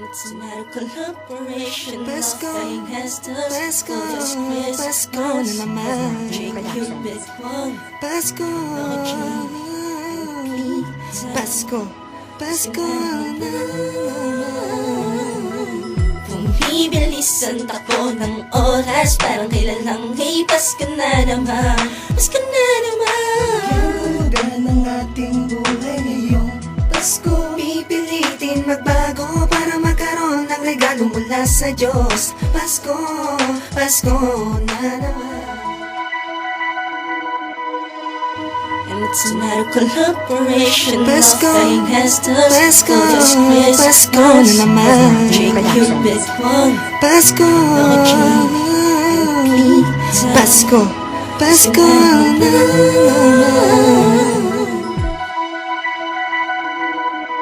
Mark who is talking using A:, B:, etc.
A: It's not a collaboration.
B: Pasko,
A: Nothing has to
B: Pasko,
A: Christmas.
B: Pasko na naman.
A: Drink Cupid one.
B: Pasko, Pasko, Pasko na.
A: Bumibilis ang takbo ng oras, parang kailan lang, hey, Pasko na naman. Pasko na naman.
B: Ganda ng ating buhay ngayong Pasko. Pipilitin magbago para magkaroon ng regalo mula sa Diyos. Pasko, Pasko na naman.
A: And it's not a collaboration.
B: Pasko,
A: Nothing has to
B: Pasko, Pasko na naman.
A: Drink Cupid one.
B: Pasko, Pasko, Pasko na naman.